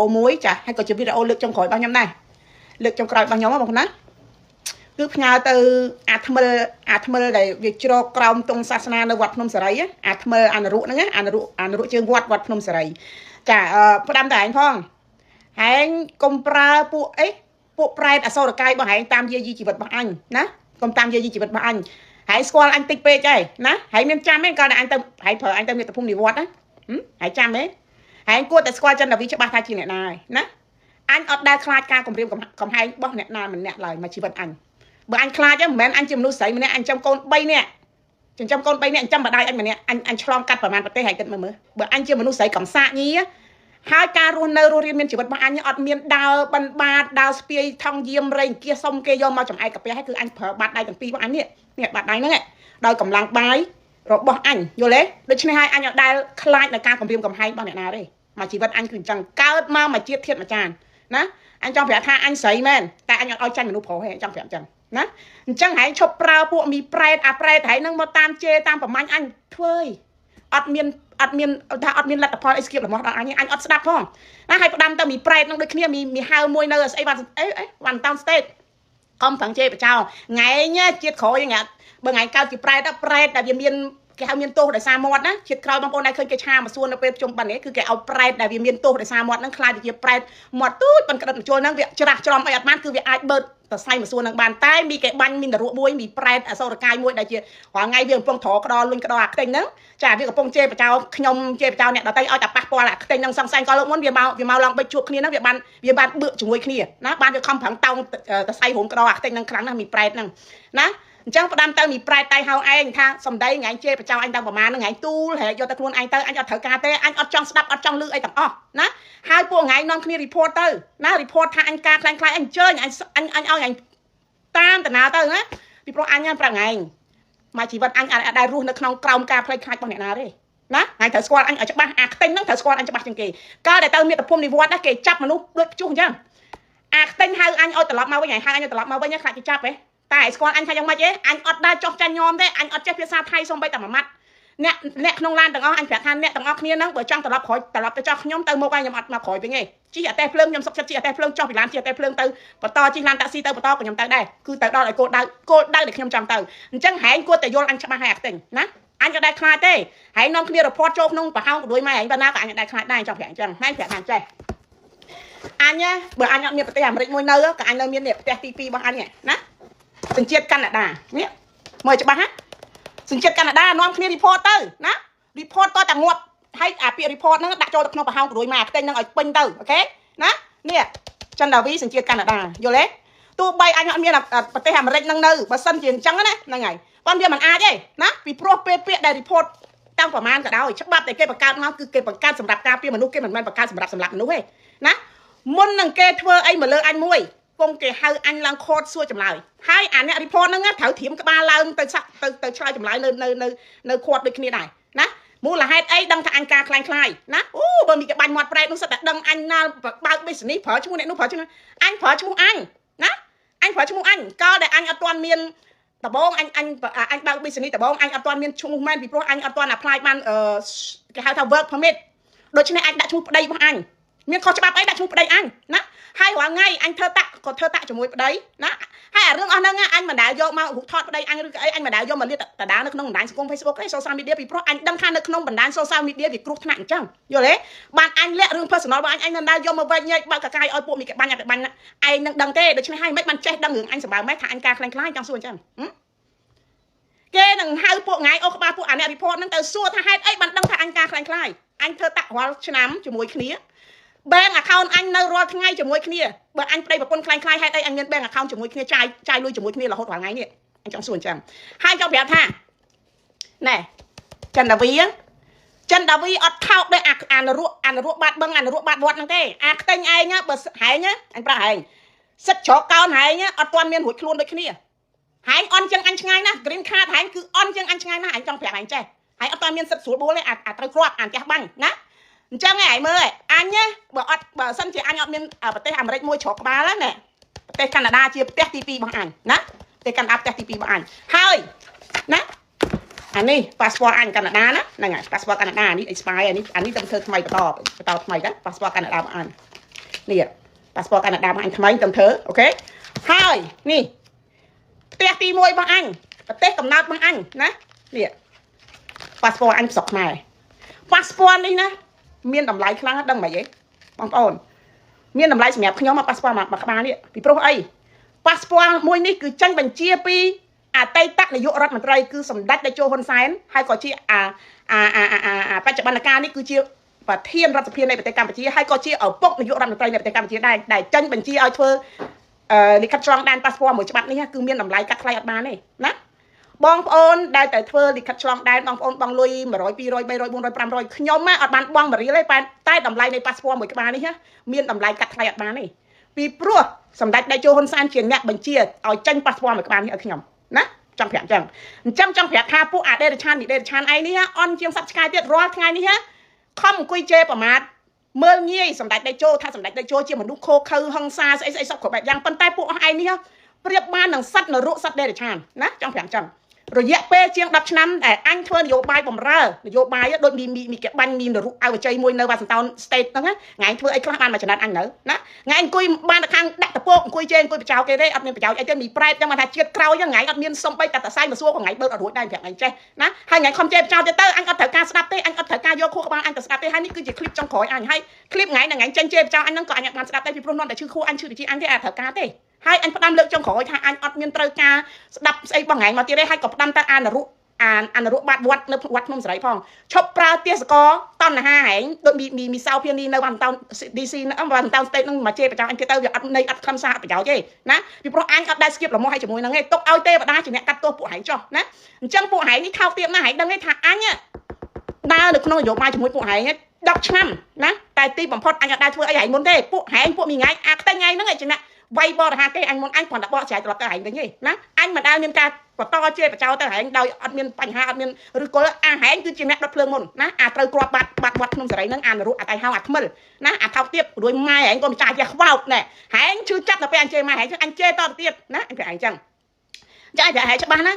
អូមួយចាហើយក៏ជាវីដេអូលើកចុងក្រោយរបស់ខ្ញុំដែរលើកចុងក្រោយរបស់ខ្ញុំបងប្អូនណាគឺផ្ញើទៅអាថ្មិលដែលវាជ្រកក្រោមទង់សាសនានៅវត្តភ្នំសេរីអាថ្មិលអនុរុហ្នឹងអនុរុជើងវត្តភ្នំសេរីចាផ្ដាំតែឯងផងហែងកុំប្រើពួកប្រែតអសូរកាយរបស់ហែងតាមយាយីជីវិតរបស់អញណាកុំតាមយាយីជីវិតរបស់អញហែងស្គាល់អញតិចពេកហើយណាហែងមានចាំទេកាលណាអញទៅហែងប្រើអញទៅមាតុភូមិនិវត្តណាហែងចាំទេហែងគួរតែស្គាល់ចិនដាវីច្បាស់ថាជាអ្នកណាហើយណាអញអត់ដែលខ្លាចការគំរាមកំហែងរបស់អ្នកណាម្នាក់ឡើយមកជីវិតអញបើអញខ្លាចហ្នឹងមិនមែនអញជាមនុស្សស្រីម្នាក់អញចាំកូន3នាក់ចិញ្ចឹមកូន3នាក់អញចាំម្ដាយអញម្នាក់អញឆ្លងកាត់ប្រមាណប្រទេសហើយគិតមើលបើអញជាមនុស្សស្រីកំសាកញីហើយការរស់នៅរស់រៀនមានជីវិតរបស់អញអត់មានដើរបិណ្ឌបាតដើរស្ពាយថងយាមរែងគៀសុំគេយកមកចំអែកកាពះហើយគឺអញប្រើបាតដៃទាំងពីររបស់អញនេះបាតដៃហ្នឹងដោយកម្លាំងបាយរបស់អញយល់ទេដូច្នេះហើយអញអត់ដែលខ្លាចនៅការគំរាមកំហែងរបស់អ្នកណាទេមកជីវិតអញគឺអញ្ចឹងកើតមកជាតិធាតុមួយចានណាអញចង់ប្រាប់ថាអញស្រីមែនតែអញអត់ឲ្យចាញ់មនុស្សប្រុសទេអញចង់ប្រាប់អញ្ចឹងណាអញ្ចឹងហែងឈប់ប្រើពួកមីប្រែតអាប្រែតហែងនឹងមកតាមជេរតាមប្រមាញ់អញធ្វើអត់មានថាអត់មានលទ្ធផលអីស្គៀបរបស់ដល់អញអត់ស្ដាប់ផងណាហើយផ្ដាំទៅមីប្រែតនឹងដូចគ្នាមីហៅមួយនៅស្អីវ៉ាន់តាន់ស្តេតកុំប្រឹងជេរបចោថ្ងៃជាតិក្រោយហ្នឹងបើថ្ងៃកើតជាប្រែតដែលវាមានគេហៅមានទោសដោយសារមាត់ណាជាតិក្រោយបងប្អូនដែលឃើញគេឆាមកសួននៅពេលជុំបិណ្ឌនេះគឺគេឲ្យប្រែតដែលវាមានទោសដោយសារមាត់ហ្នឹងខ្លាចជាប្រែតមាត់ទូចប៉ុនក្តិតបញ្ចូលហ្នឹងវាច្រាស់ច្រំអីអត់បានគឺវាអាចបឺតទៅសៃមកសួនហ្នឹងបានតែមីគេបាញ់មាននរកមួយមីប្រែតអសរកាយមួយដែលជារាល់ថ្ងៃវាកំពុងត្រក្តលុញក្តអាខ្ទេញហ្នឹងចាវាកំពុងជេរបចោខ្ញុំជេរបចោអ្នកដតីឲ្យតែប៉ះពាល់អាខ្ទេញហ្នឹងសង្ស័យក៏លោកមុនវាមកឡើងបិចជួបគ្នាហ្នឹងវាបានបឺកជាមួយគ្នាណាបានវាខំប្រឹងតោងទៅសៃរោមក្តអាខ្ទេញហ្នឹងខ្លាំងណាស់មីប្រែតហ្នឹងណាអញ្ចឹងផ្ដាំទៅមីប្រែតតៃហៅឯងថាសំដីថ្ងៃជេរបចោអញតាំងប្រមាណហ្នឹងថ្ងៃទូលហែកយកទៅខ្លួនឯងទៅអញអត់ត្រូវការទេអញអត់ចង់ស្ដាប់អត់ចង់ឮអីទាំងអស់ណាហើយពួកថ្ងៃនាំគ្នា report ទៅណា report ថាអញការខ្លាំងខ្លាយអញជើញអញឲ្យអញតាមតាណាទៅណាពីព្រោះអញប្រាប់ថ្ងៃមកជីវិតអញអត់ដែលរស់នៅក្នុងក្រោមការផ្លេចខ្លាចរបស់អ្នកណាទេណាថ្ងៃត្រូវស្គាល់អញឲ្យច្បាស់អាខ្ទេញហ្នឹងត្រូវស្គាល់អញច្បាស់ជាងគេកាលដែលទៅមាតុភូមិនិវត្តណាគេចាប់មនុស្សដូចខ្ជុះអញ្ចឹងអាខ្ទេញហៅអញឲ្យត្រឡប់មកវិញហៅអញឲ្យត្រឡប់មកវិញខ្លាចគេចាប់ហ៎តែស្គាល់អញថាយ៉ាងម៉េចទេអញអត់ដែលចោះចាញ់ញោមទេអញអត់ចេះភាសាថៃសូម្បីតែមួយម៉ាត់អ្នកក្នុងឡានទាំងអស់អញប្រាប់ថាអ្នកទាំងអស់គ្នាហ្នឹងបើចង់ត្រឡប់ទៅចោះខ្ញុំទៅមកខ្ញុំអត់មកក្រោយវិញទេជិះអតេះភ្លើងខ្ញុំសុខចិត្តជិះអតេះភ្លើងចោះពីឡានជិះអតេះភ្លើងទៅបន្តជិះឡានតាក់ស៊ីទៅបន្តក៏ខ្ញុំទៅដែរគឺទៅដល់ឲ្យគោលដៅដែលខ្ញុំចង់ទៅអញ្ចឹងហែងគួរតែយល់អញច្បាស់ហើយអាខ្ទេញណាអញក៏ដែរខ្លាចទេហែងនាំគ្នា report ចូលក្នុងប្រហោងក៏ដូចម៉ែហែងបណ្ណាក៏អញដែរខ្លាចដែរចង់ប្រាប់អញ្ចឹងហែងប្រាប់ថាចេះអញបើអញអត់មានប្រទេសអាមេរិកមួយនៅក៏អញនៅមានប្រទេសទី2របស់អញណាសញ្ជាតិកាណាដានេះមើលច្បាស់ណាសញ្ជាតិកាណាដានាំគ្នា report ទៅណា report តតែងាប់ហើយអាពាក្យ report ហ្នឹងដាក់ចូលទៅក្នុងប្រហោងក្រួយមកខ្ទេញហ្នឹងឲ្យពេញទៅអូខេណានេះចិនដាវីសញ្ជាតិកាណាដាយល់ទេទោះបីអញអត់មានប្រទេសអាមេរិកហ្នឹងនៅបើសិនជាអញ្ចឹងណាហ្នឹងហើយប៉ុន្តែវាមិនអាចទេណាពីព្រោះពេលពាក្យដែល report តាំងប្រមាណក៏ដោយច្បាប់តែគេបង្កើតមកគឺគេបង្កើតសម្រាប់ការពារមនុស្សគេមិនមែនបង្កើតសម្រាប់សម្លាប់មនុស្សទេណាមុននឹងគេធ្វើអីមកលើអញមួយគង់គេហៅអញឡើងខតសួរចម្លើយហើយអាអ្នក report ហ្នឹងត្រូវត្រៀមក្បាលឡើងទៅឆ្លើយចម្លើយនៅខតដូចគ្នាដែរណាមូលហេតុអីដឹងថាអញការខ្លាំងខ្លាយណាអូបើមានគេបាញ់មាត់ប្រែតនោះសិតតែដឹងអញណាបើក business ប្រើឈ្មោះអ្នកនោះប្រើឈ្មោះអញប្រើឈ្មោះអញណាអញប្រើឈ្មោះអញកាលដែលអញអត់ទាន់មានដំបងអញបើក business ដំបងអញអត់ទាន់មានឈ្មោះមែនពីព្រោះអញអត់ទាន់ apply បានគេហៅថា work permit ដូច្នេះអញដាក់ឈ្មោះប្តីរបស់អញមានខុសច្បាប់អីដាក់ឈ្មោះប្តីអញណាហើយរាល់ថ្ងៃអញធ្វើតាក់ជាមួយប្តីណាហើយអារឿងអស់ហ្នឹងអញមិនដែលយកមករូបថតប្តីអញឬក៏អីអញមិនដែលយកមកលាតតដានៅក្នុងបណ្ដាញសង្គម Facebook ទេ social media ពីព្រោះអញដឹងថានៅក្នុងបណ្ដាញ social media វាគ្រោះថ្នាក់អញ្ចឹងយល់ទេបានអញលាក់រឿង personal របស់អញមិនដែលយកមកវែកញែកបើកកកាយឲ្យពួកមីគេបាញ់ឯងនឹងដឹងទេដូច្នេះហើយមិនបានចេះដឹងរឿងអញសម្បើមម៉េចថាអញការខ្លាំងខ្លាយចង់សួរអញ្ចឹងគេនឹងហៅពួកថ្ងៃអូក្បាលពួកអាអ្នក report ហ្នឹងទៅសួរថាហេតុអីបានដឹងថាអញការខ្លាំងខ្លាយអញធ្វើតាក់រាល់ឆ្នាំជាមួយគ្នា bank account អញនៅរាល់ថ្ងៃជាមួយគ្នាបើអញប្តីប្រពន្ធខ្លាំងខ្លាយហេតុអីអញមាន bank account ជាមួយគ្នាចាយលុយជាមួយគ្នារហូតរាល់ថ្ងៃនេះអញចង់សួរអញ្ចឹងហើយចង់ប្រាប់ថាណែចិនដាវីអត់ថោកដូចអានរកបាត់បឹងអានរកបាត់វត្តហ្នឹងទេអាខ្ទេញឯងបើហែងអញប្រាប់ហែងសិតច្រកកោនហែងអត់ទាន់មានរួចខ្លួនដូចគ្នាហែងអន់ជាងអញឆ្ងាយណាស់ green card ហែងគឺអន់ជាងអញឆ្ងាយណាស់អញចង់ប្រាប់ហែងចេះហែងអត់ទាន់មានសិទ្ធិស្រួលបួលទេអាត្រូវគ្រាប់អានផ្ទះបាញ់ណាអញ្ចឹងឯងមើលអញបើសិនជាអញអត់មានប្រទេសអាមេរិកមួយច្រកក្បាលណាប្រទេសកាណាដាជាផ្ទះទី2របស់អញណាប្រទេសកាណាដាផ្ទះទី2របស់អញហើយណាអានេះ passport អញកាណាដាណាហ្នឹងហើយ passport កាណាដានេះ expire អានេះទៅធ្វើថ្មីបន្តថ្មីទៅ passport កាណាដារបស់អញ នេះប៉ាសពតកាណាដារបស់អញថ្មីតំធ្វើអូខេហើយនេះផ្ទះទី1របស់អញប្រទេសកំណើតរបស់អញណានេះប៉ាសពតអញស្រុកខ្មែរប៉ាសពតនេះណាមានតម្លៃខ្លាំងដឹងមិនហីបងប្អូនមានតម្លៃសម្រាប់ខ្ញុំមកប៉ាសពតមួយក្បាលនេះពីព្រោះអីប៉ាសពតមួយនេះគឺចេញបញ្ជាពីអតីតនាយករដ្ឋមន្ត្រីគឺសម្ដេចតេជោហ៊ុនសែនហើយក៏ជាបច្ចុប្បន្នកាលនេះគឺជាប្រធានរដ្ឋសភានៃប្រទេសកម្ពុជាហើយក៏ជាឪពុកនាយករដ្ឋមន្ត្រីនៃប្រទេសកម្ពុជាដែរដែលចេញបញ្ជាឲ្យធ្វើលិខិតឆ្លងដែនប៉ាសពតមួយច្បាប់នេះគឺមានតម្លៃកាត់ថ្លៃអត់បានទេណាបងប្អូនដែលតែធ្វើលិខិតឆ្លងដែនបងប្អូនបងលុយ100 200 300 400 500ខ្ញុំអត់បានបង1រៀលទេតែតម្លៃនៃប៉ាសពតមួយក្បាលនេះមានតម្លៃកាត់ថ្លៃអត់បានទេពីព្រោះសម្ដេចតេជោហ៊ុនសែនជាអ្នកបញ្ជាឲ្យចេញប៉ាសពតមួយក្បាលនេះឲ្យខ្ញុំណាចង់ប្រាប់ចឹងអញ្ចឹងចង់ប្រាប់ថាពួកអដេរឆាននិដេរឆានឯនេះអន់ជាងសត្វឆ្កែទៀតរាល់ថ្ងៃនេះខំអង្គុយជេរប្រមាថមើលងាយសម្ដេចតេជោថាសម្ដេចតេជោជាមនុស្សខូខើហឹង្សាស្អីសពគ្រប់បែបយ៉ាងប៉ុន្តែពួកអស់ឯនេះប្រៀបបាននឹងសត្វនរកសត្វដេរឆានណាចង់ប្រាប់ចឹងរយៈពេលជាង10ឆ្នាំដែលអញធ្វើនយោបាយបំរើនយោបាយដូចមីកបាញ់មីនរុអវជ័យមួយនៅ Washington State ហ្នឹងថ្ងៃធ្វើអីខ្លះបានមកចំណិតអញនៅណាថ្ងៃអង្គុយបានតែខាងដាក់តពកអង្គុយជេរអង្គុយបចោគេទេអត់មានប្រយោជន៍អីទេមីប្រែតចឹងមកថាជាតិក្រោយហ្នឹងថ្ងៃអត់មានសំបីតែតសៃមកសួរថ្ងៃបើកអត់រួចដែរប្រាប់អញចេះណាហើយថ្ងៃខំជេរបចោទៀតទៅអញអត់ត្រូវការស្ដាប់ទេអញអត់ត្រូវការយកខួរក្បាលអញទៅស្ដាប់ទេហើយនេះគឺជាคลิปចុងក្រោយអញហើយคลิปថ្ងៃហ្នឹងអញចេញជេរបចោអញហ្នឹងក៏អញអត់បានស្ដាប់ដែរពីព្រោះនន់តែឈឺខួរអញឈឺតិចអញទេអត់ត្រូវការទេហើយអញផ្ដាំលើកចុងក្រោយថាអញអត់មានត្រូវការស្ដាប់ស្អីបងថ្ងៃមកទៀតទេហើយក៏ផ្ដាំទៅអានរុអនុរដ្ឋបាត់វត្តនៅវត្តភ្នំសេរីផងឈប់ប្រើទេសកលតណ្ហាហែងដូចមីសៅភានីនៅវ៉ាន់តោន DC នៅវ៉ាន់តោន State នឹងមកជេរបចោអញគេទៅវាអត់នៃអត់ខំសារប្រយោជន៍ទេណាពីព្រោះអញអត់ដែលស្គៀបលំឲ្យជាមួយនឹងឯងទុកឲ្យទេវតាជាអ្នកកាត់ទោសពួកហែងចោះណាអញ្ចឹងពួកហែងនេះថោកទាបណាស់ហែងដឹងទេថាអញដើរនៅក្នុងនយោបាយជាមួយពួកហែង10ឆ្នាំណាតែទីបំផុតអញអត់ដែលធ្វើអីហែងមុនទេពួកហែងពួកមីថ្ងៃអាខ្ទេញថ្ងៃហ្នឹងឯងជាអ្នកវាយបរិហាគេអញមុនអញគ្រាន់តែបកស្រាយត្រឡប់ទៅហែងវិញទេណាអញមិនដែលមានការបន្តជេរបចោទៅហែងដោយអត់មានបញ្ហាអត់មានឬក៏អាហែងគឺជាអ្នកដុតភ្លើងមុនណាអាត្រូវគ្រាប់បាត់វត្តភ្នំសេរីហ្នឹងអានរុអាតៃហៅអាថ្មិលណាអាថោកទៀតរួយម៉ែហែងក៏ម្ចាស់ជាខ្វោតណែហែងឈឺចាប់ដល់ពេលអញជេរម៉ែហែងចឹងអញជេរតទៅទៀតណាអញប្រាប់ហែងចឹងចាអញប្រាប់ហែងច្បាស់ណា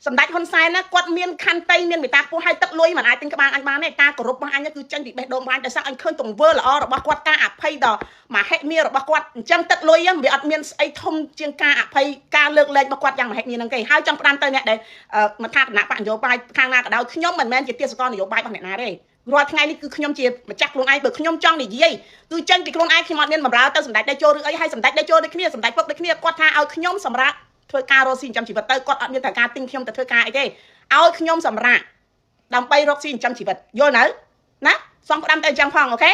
សម្ដេចហ៊ុនសែនណាគាត់មានខន្តីមានមេត្តាពោះឲ្យទឹកលុយមិនអាចទិញក្បាលអញបានទេការគោរពរបស់អញគឺចេញពីបេះដូងបានតែសាក់អញឃើញទង្វើល្អរបស់គាត់ការអភ័យដល់មហិមារបស់គាត់អញ្ចឹងទឹកលុយវាអត់មានស្អីធំជាងការអភ័យការលើកលែងរបស់គាត់យ៉ាងមហិមាហ្នឹងទេហើយចង់ផ្ដាំទៅអ្នកដែលមកថាគណៈបញ្ញោបាយខាងណាក៏ដោយខ្ញុំមិនមែនជាទាសកលនយោបាយរបស់អ្នកណាទេរាល់ថ្ងៃនេះគឺខ្ញុំជាម្ចាស់ខ្លួនឯងបើខ្ញុំចង់និយាយគឺចេញពីខ្លួនឯងខ្ញុំអត់មានបម្រើទៅសម្ដេចតេជោឬអីហើយសម្ដេចតេជោដូចគ្នាសម្ដេចពុកដូចគ្នាគាត់ថាឲ្យខ្ញុំសម្រាប់ធ្វើការរកស៊ីចិញ្ចឹមជីវិតទៅគាត់អត់មានត្រូវការទិញខ្ញុំទៅធ្វើការអីទេឲ្យខ្ញុំសម្រាប់ដើម្បីរកស៊ីចិញ្ចឹមជីវិតយល់នៅណាសំផ្ដាំទៅអញ្ចឹងផងអូខេ